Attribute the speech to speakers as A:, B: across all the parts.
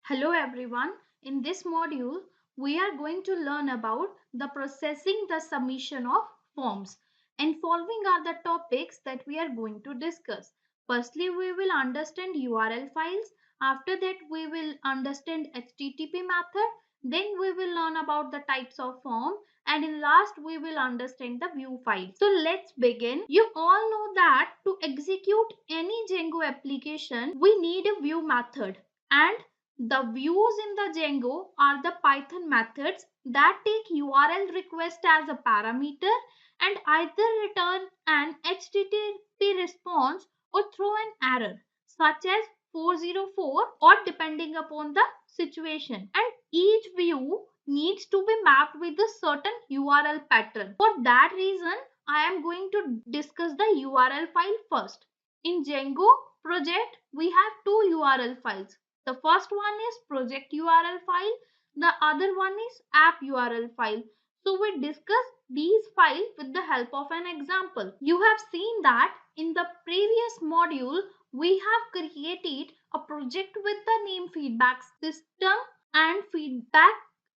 A: Hello everyone. In this module, we are going to learn about the processing the submission of forms, and following are the topics that we are going to discuss. Firstly, we will understand URL files. After that, we will understand HTTP method. Then we will learn about the types of form, and in last we will understand the view file. So let's begin. You all know that to execute any Django application, we need a view method, and the views in the Django are the Python methods that take URL request as a parameter and either return an HTTP response or throw an error such as 404 or depending upon the situation. And each view needs to be mapped with a certain URL pattern. For that reason, I am going to discuss the URL file first. In Django project, we have two URL files. The first one is project URL file. The other one is app URL file. So we discuss these files with the help of an example. You have seen that in the previous module, we have created a project with the name feedback system and feedback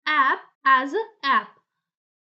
A: app as an app.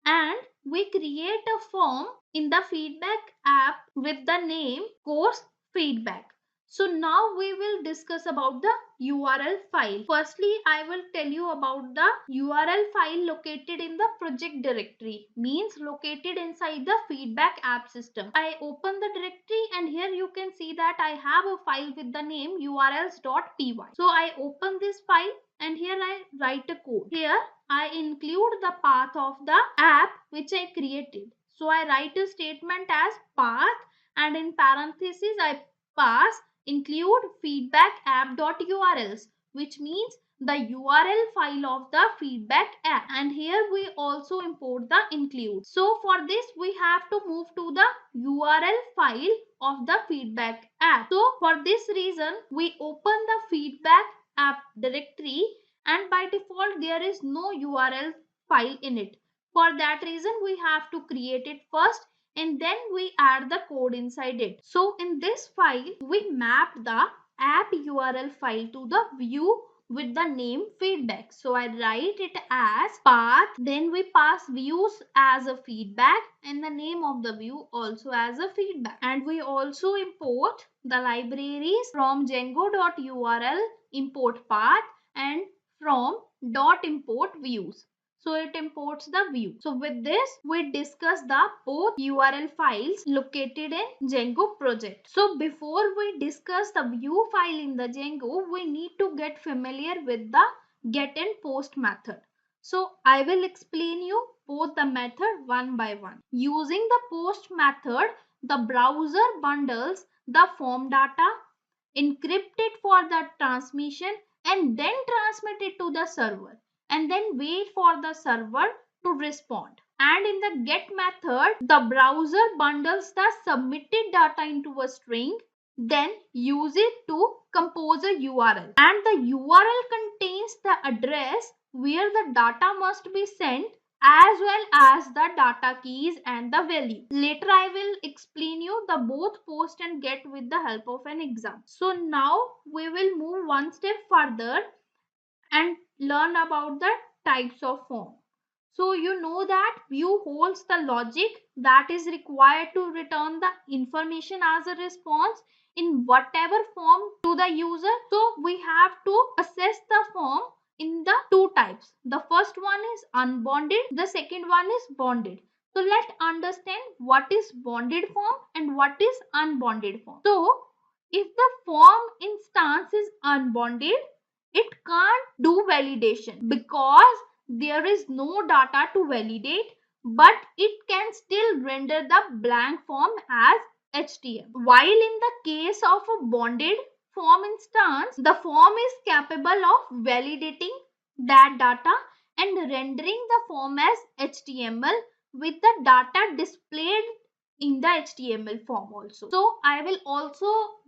A: And we create a form in the feedback app with the name course feedback. So now we will discuss about the URL file. Firstly, I will tell you about the URL file located in the project directory, means located inside the feedback app system. I open the directory and here you can see that I have a file with the name urls.py. So I open this file and here I write a code. Here I include the path of the app which I created. So I write a statement as path and in parentheses I pass include feedback app.urls, which means the URL file of the feedback app, and here we also import the include. So for this we have to move to the URL file of the feedback app. So for this reason we open the feedback app directory and by default there is no URL file in it. For that reason we have to create it first and then we add the code inside it. So in this file we map the app URL file to the view with the name feedback. So I write it as path, then we pass views as a feedback and the name of the view also as a feedback. And we also import the libraries from django.url import path and from .import views. So it imports the view. So with this we discuss the both URL files located in Django project. So before we discuss the view file in the Django, we need to get familiar with the get and post method. So I will explain you both the method one by one. Using the post method, the browser bundles the form data, encrypt it for the transmission and then transmit it to the server and then wait for the server to respond. And in the get method, the browser bundles the submitted data into a string, then use it to compose a URL. And the URL contains the address where the data must be sent as well as the data keys and the value. Later I will explain you the both post and get with the help of an example. So now we will move one step further and learn about the types of form. So you know that view holds the logic that is required to return the information as a response in whatever form to the user. So we have to assess the form in the two types. The first one is unbounded, the second one is bounded. So let's understand what is bounded form and what is unbounded form. So if the form instance is unbounded, it can't do validation because there is no data to validate, but it can still render the blank form as HTML. While in the case of a bounded form instance, the form is capable of validating that data and rendering the form as HTML with the data displayed in the HTML form also. So I will also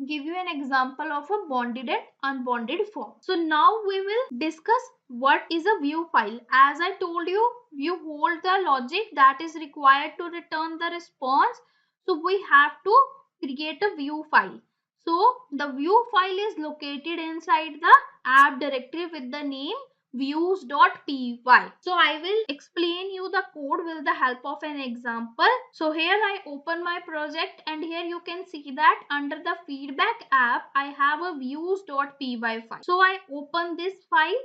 A: give you an example of a bounded and unbounded form. So now we will discuss what is a view file. As I told you, view hold the logic that is required to return the response. So we have to create a view file. So the view file is located inside the app directory with the name views.py. So I will explain you the code with the help of an example. So here I open my project and here you can see that under the feedback app I have a views.py file. So I open this file.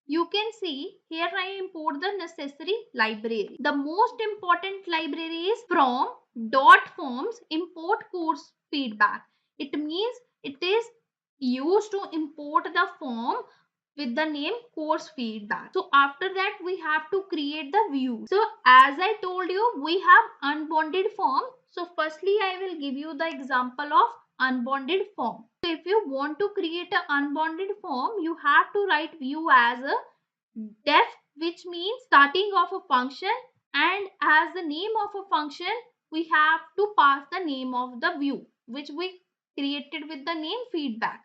A: You can see here I import the necessary library. The most important library is from dot forms import course feedback. It means it is used to import the form with the name course feedback. So after that we have to create the view. So as I told you, we have unbounded form. So firstly I will give you the example of unbounded form. So if you want to create an unbounded form, you have to write view as a def, which means starting of a function, and as the name of a function we have to pass the name of the view which we created with the name feedback.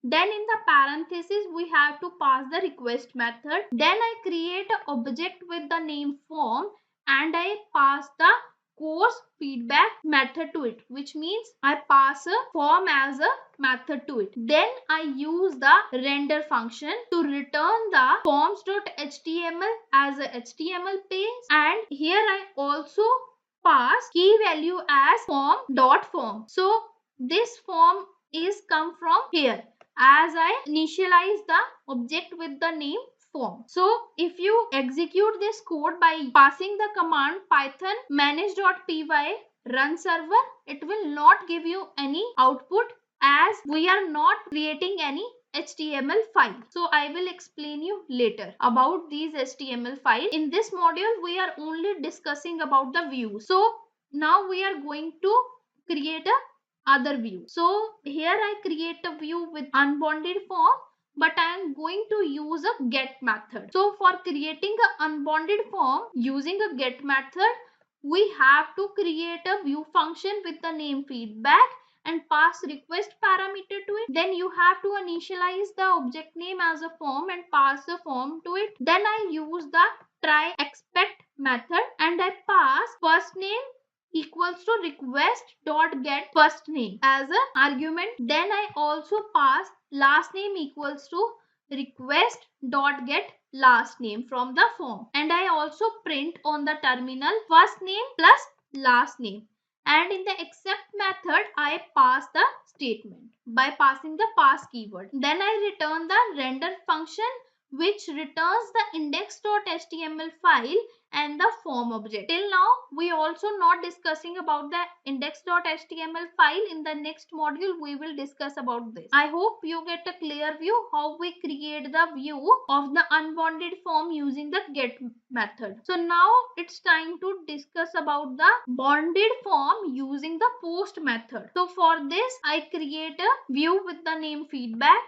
A: Then in the parenthesis we have to pass the request method. Then I create an object with the name form and I pass the course feedback method to it, which means I pass a form as a method to it. Then I use the render function to return the forms.html as a HTML page, and here I also pass key value as form.form. So this form is come from here as I initialize the object with the name form. So if you execute this code by passing the command python manage.py run server, it will not give you any output as we are not creating any HTML file. So I will explain you later about these HTML file. In this module we are only discussing about the view. So now we are going to create a other view. So here I create a view with unbounded form, but I am going to use a get method. So for creating an unbounded form using a get method, we have to create a view function with the name feedback and pass request parameter to it. Then you have to initialize the object name as a form and pass a form to it. Then I use the try expect method and I pass first name equals to request dot get first name as an argument. Then I also pass last name equals to request dot get last name from the form, and I also print on the terminal first name plus last name. And in the accept method I pass the statement by passing the pass keyword. Then I return the render function which returns the index.html file and the form object. Till now we also not discussing about the index.html file. In the next module we will discuss about this. I hope you get a clear view how we create the view of the unbounded form using the get method. So now it's time to discuss about the bounded form using the post method. So for this I create a view with the name feedback.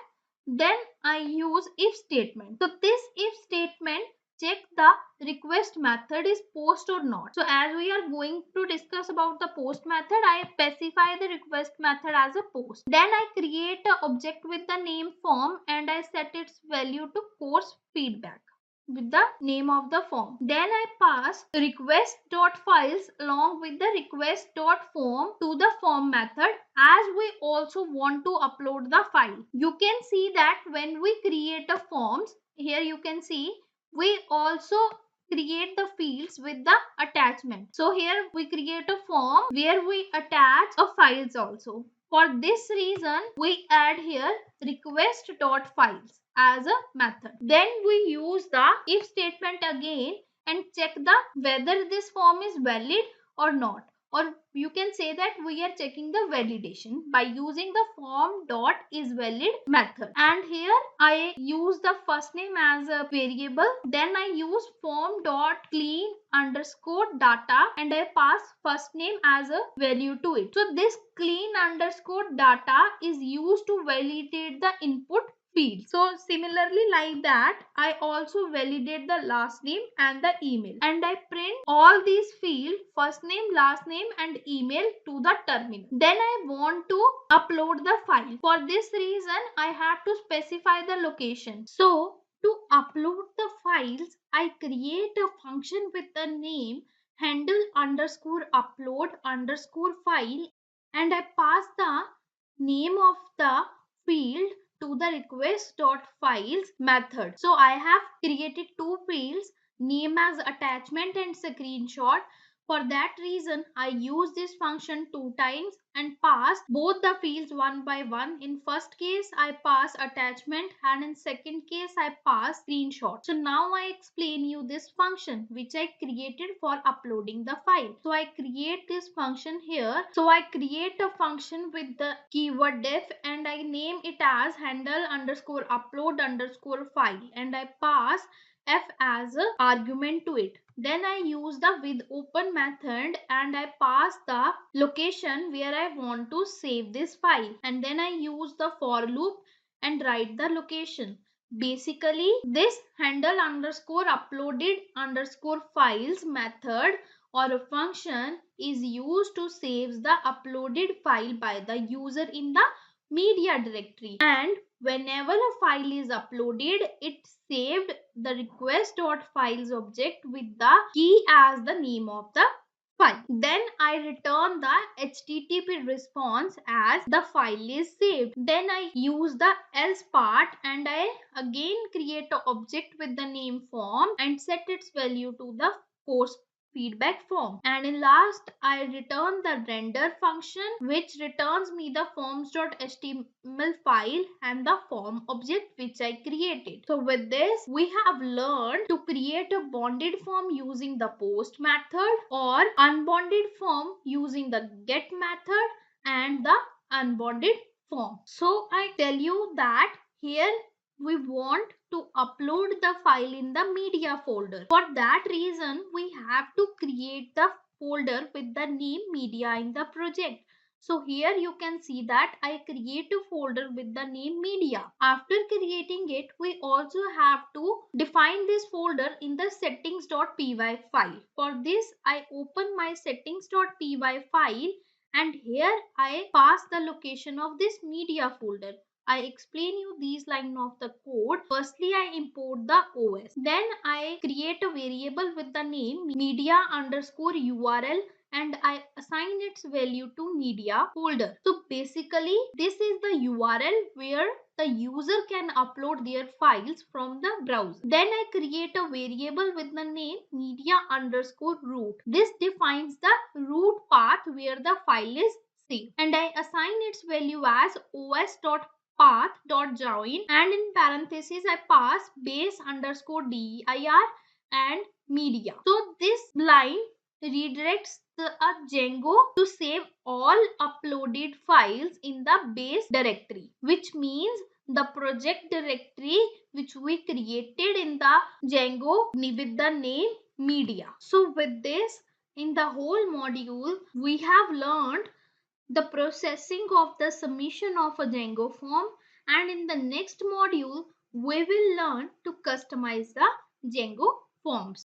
A: Then I use if statement. So this if statement check the request method is post or not. So as we are going to discuss about the post method, I specify the request method as a post. Then I create an object with the name form and I set its value to course feedback with the name of the form. Then I pass request.files along with the request.form to the form method as we also want to upload the file. You can see that when we create a forms, here you can see we also create the fields with the attachment. So here we create a form where we attach a files also. For this reason we add here request.files as a method. Then we use the if statement again and check the whether this form is valid or not, or you can say that we are checking the validation by using the form dot is valid method. And here I use the first name as a variable. Then I use form dot clean underscore data and I pass first name as a value to it. So this clean underscore data is used to validate the input field. So similarly like that I also validate the last name and the email, and I print all these fields first name, last name and email to the terminal. Then I want to upload the file. For this reason I have to specify the location. So to upload the files I create a function with the name handle underscore upload underscore file and I pass the name of the field to the request.files method. So I have created two fields, name as attachment and screenshot. For that reason, I use this function two times and pass both the fields one by one. In first case, I pass attachment and in second case, I pass screenshot. So now I explain you this function which I created for uploading the file. So I create this function here. So I create a function with the keyword def and I name it as handle underscore upload underscore file and I pass f as a argument to it. Then I use the with open method and I pass the location where I want to save this file and then I use the for loop and write the location. Basically this handle underscore uploaded underscore files method or a function is used to save the uploaded file by the user in the media directory, and whenever a file is uploaded it saved the request.files object with the key as the name of the file. Then I return the HTTP response as the file is saved. Then I use the else part and I again create an object with the name form and set its value to the post feedback form, and in last I return the render function which returns me the forms.html file and the form object which I created. So with this we have learned to create a bonded form using the post method or unbonded form using the get method and the unbonded form. So I tell you that here we want to upload the file in the media folder. For that reason, we have to create the folder with the name media in the project. So here you can see that I create a folder with the name media. After creating it, we also have to define this folder in the settings.py file. For this, I open my settings.py file and here I pass the location of this media folder. I explain you these line of the code. Firstly, I import the OS. Then I create a variable with the name media underscore URL and I assign its value to media folder. So basically, this is the URL where the user can upload their files from the browser. Then I create a variable with the name media underscore root. This defines the root path where the file is saved. And I assign its value as os.path.join and in parentheses I pass base underscore dir and media. So this line redirects a Django to save all uploaded files in the base directory, which means the project directory which we created in the Django with the name media. So with this, in the whole module we have learned the processing of the submission of a Django form, and in the next module we will learn to customize the Django forms.